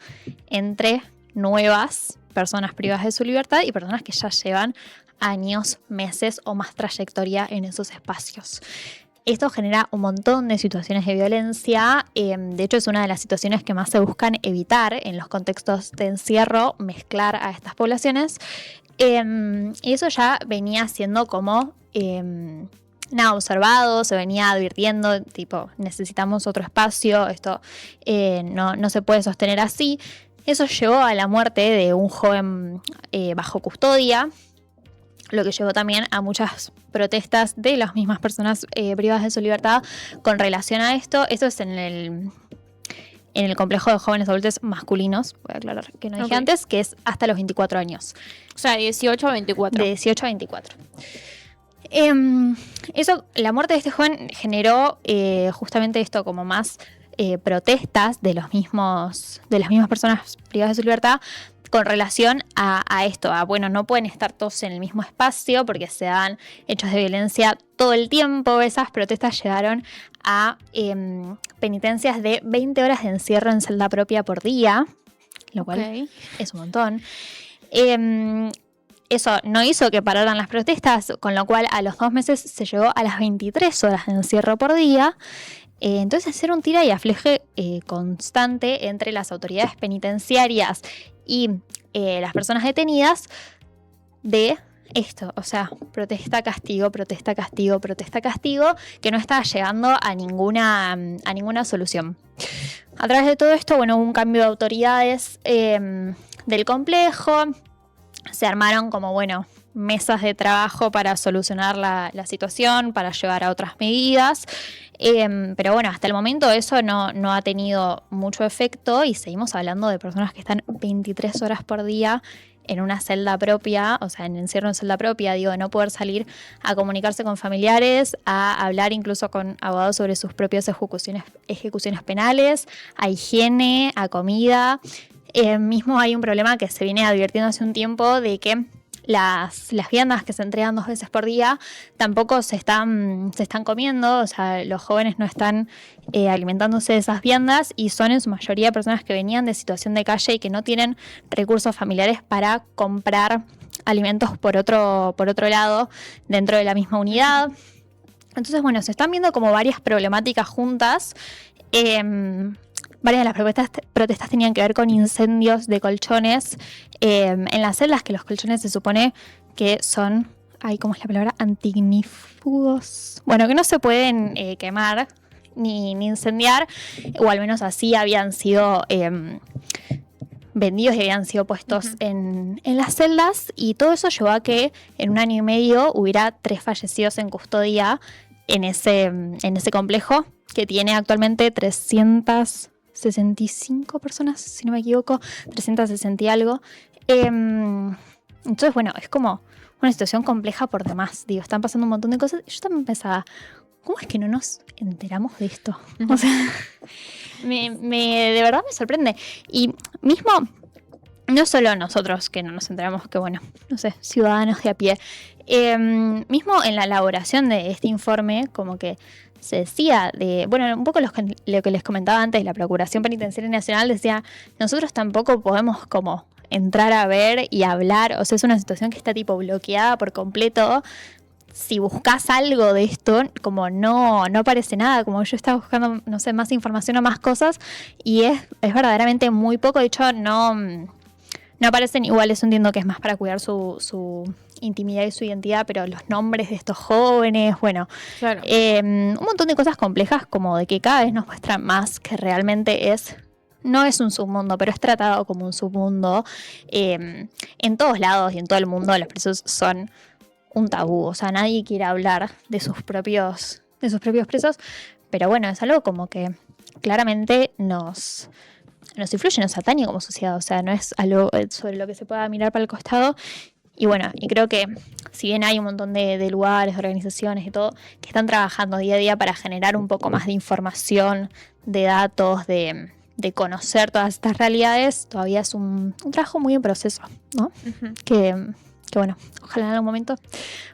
entre nuevas personas privadas de su libertad y personas que ya llevan años, meses o más trayectoria en esos espacios. Esto genera un montón de situaciones de violencia. De hecho, es una de las situaciones que más se buscan evitar en los contextos de encierro, mezclar a estas poblaciones. Y eso ya venía siendo como observado, se venía advirtiendo, tipo, necesitamos otro espacio, esto no se puede sostener así. Eso llevó a la muerte de un joven bajo custodia, lo que llevó también a muchas protestas de las mismas personas privadas de su libertad con relación a esto. Esto es en el complejo de jóvenes adultos masculinos, voy a aclarar que no dije antes, que es hasta los 24 años. O sea, 18 a 24. De 18 a 24. La muerte de este joven generó justamente esto, como más protestas de las mismas personas privadas de su libertad con relación a esto, bueno, no pueden estar todos en el mismo espacio porque se dan hechos de violencia todo el tiempo. Esas protestas llegaron a penitencias de 20 horas de encierro en celda propia por día, lo cual es un montón. Eso no hizo que pararan las protestas, con lo cual a los 2 meses se llegó a las 23 horas de encierro por día. Entonces hacer un tira y afleje constante entre las autoridades penitenciarias y las personas detenidas de esto, o sea, protesta, castigo, protesta, castigo, protesta, castigo, que no está llegando a ninguna solución. A través de todo esto, bueno, hubo un cambio de autoridades del complejo, se armaron como, bueno, mesas de trabajo para solucionar la situación, para llevar a otras medidas. Pero bueno, hasta el momento eso no ha tenido mucho efecto y seguimos hablando de personas que están 23 horas por día en una celda propia, o sea, en encierro en celda propia, digo, de no poder salir a comunicarse con familiares, a hablar incluso con abogados sobre sus propias ejecuciones penales, a higiene, a comida. Mismo hay un problema que se viene advirtiendo hace un tiempo de que las viandas que se entregan 2 veces por día tampoco se están comiendo, o sea, los jóvenes no están alimentándose de esas viandas y son en su mayoría personas que venían de situación de calle y que no tienen recursos familiares para comprar alimentos por otro lado dentro de la misma unidad. Entonces, bueno, se están viendo como varias problemáticas juntas. Varias de las protestas tenían que ver con incendios de colchones en las celdas, que los colchones se supone que son, ¿cómo es la palabra? Antignífugos. Bueno, que no se pueden quemar ni incendiar, o al menos así habían sido vendidos y habían sido puestos en las celdas, y todo eso llevó a que en 1 año y medio hubiera 3 fallecidos en custodia en ese complejo, que tiene actualmente 365 personas, si no me equivoco, 360 y algo. Entonces, bueno, es como una situación compleja por demás. Digo, están pasando un montón de cosas. Y yo también pensaba, ¿cómo es que no nos enteramos de esto? O sea, de verdad me sorprende. Y mismo, no solo nosotros que no nos enteramos, que bueno, no sé, ciudadanos de a pie. Mismo en la elaboración de este informe, como que se decía bueno, un poco lo que les comentaba antes, la Procuración Penitenciaria Nacional decía, nosotros tampoco podemos como entrar a ver y hablar, o sea, es una situación que está tipo bloqueada por completo. Si buscas algo de esto, como no aparece nada, como yo estaba buscando, no sé, más información o más cosas, y es verdaderamente muy poco. De hecho, no aparecen, igual eso entiendo que es más para cuidar su intimidad y su identidad, pero los nombres de estos jóvenes, bueno, Claro. un montón de cosas complejas, como de que cada vez nos muestran más que realmente no es un submundo, pero es tratado como un submundo. En todos lados y en todo el mundo los presos son un tabú, o sea, nadie quiere hablar de sus propios presos, pero bueno, es algo como que claramente nos influye, nos atañe como sociedad, o sea, no es algo sobre lo que se pueda mirar para el costado. Y bueno, y creo que si bien hay un montón de lugares, de organizaciones y todo, que están trabajando día a día para generar un poco más de información, de datos, de conocer todas estas realidades, todavía es un trabajo muy en proceso, ¿no? Que bueno, ojalá en algún momento,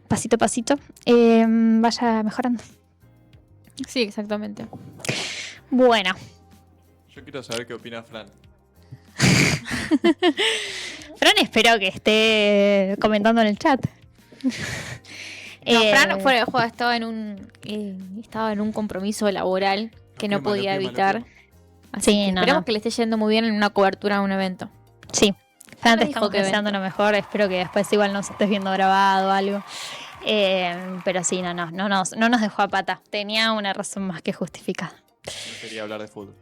pasito a pasito, vaya mejorando. Sí, exactamente. Bueno. Yo quiero saber qué opina Fran. Fran, espero que esté comentando en el chat. No, Fran fuera de juego estaba en un compromiso laboral que no podía evitar. Así que esperemos que le esté yendo muy bien en una cobertura de un evento. Sí, Fran, te dijo estamos que deseando lo mejor. Espero que después igual nos estés viendo grabado o algo. Pero sí, no nos dejó a pata. Tenía una razón más que justificada. No quería hablar de fútbol.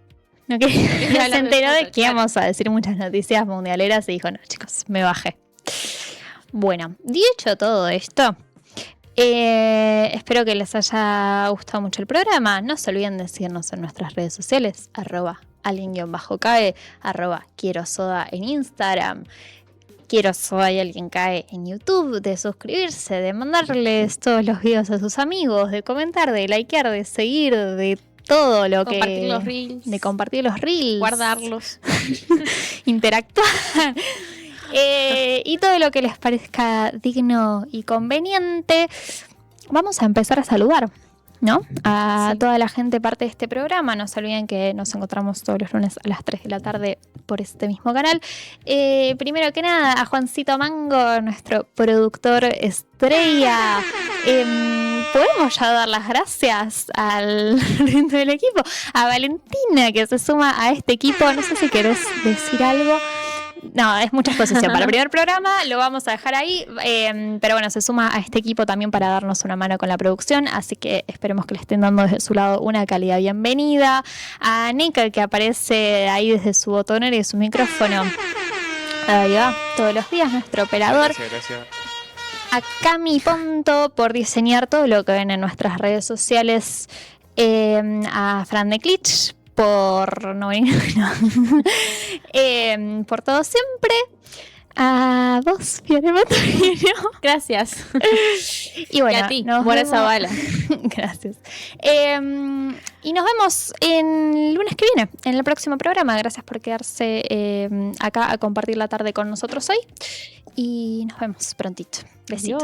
No quería, se enteró de que íbamos a decir muchas noticias mundialeras y dijo, no chicos, me bajé. Bueno, dicho todo esto, espero que les haya gustado mucho el programa. No se olviden de seguirnos en nuestras redes sociales, @alguien_cae, quiero soda en Instagram, quiero soda y alguien cae en YouTube, de suscribirse, de mandarles todos los videos a sus amigos, de comentar, de likear, de seguir, de todo lo compartir que... los reels. De compartir los reels. Guardarlos. Interactuar. Y todo lo que les parezca digno y conveniente. Vamos a empezar a saludar, ¿no? A toda la gente parte de este programa. No se olviden que nos encontramos todos los lunes a las 3 de la tarde por este mismo canal. Primero que nada, a Juancito Mango, nuestro productor estrella. Podemos ya dar las gracias al resto del equipo. A Valentina, que se suma a este equipo. No sé si querés decir algo. No, es mucha exposición para el primer programa, lo vamos a dejar ahí, pero bueno, se suma a este equipo también para darnos una mano con la producción, así que esperemos que le estén dando desde su lado una calidad bienvenida. A Nika, que aparece ahí desde su botonera y su micrófono, ahí va, todos los días, nuestro operador. Gracias. A Cami Ponto por diseñar todo lo que ven en nuestras redes sociales, a Fran de Klitsch por no venir, por todo siempre. A vos, Fiore Matorino. Gracias. Y bueno, y a ti, nos buena vemos. esa bala. Gracias. Y nos vemos el lunes que viene, en el próximo programa. Gracias por quedarse acá a compartir la tarde con nosotros hoy. Y nos vemos prontito. Besitos.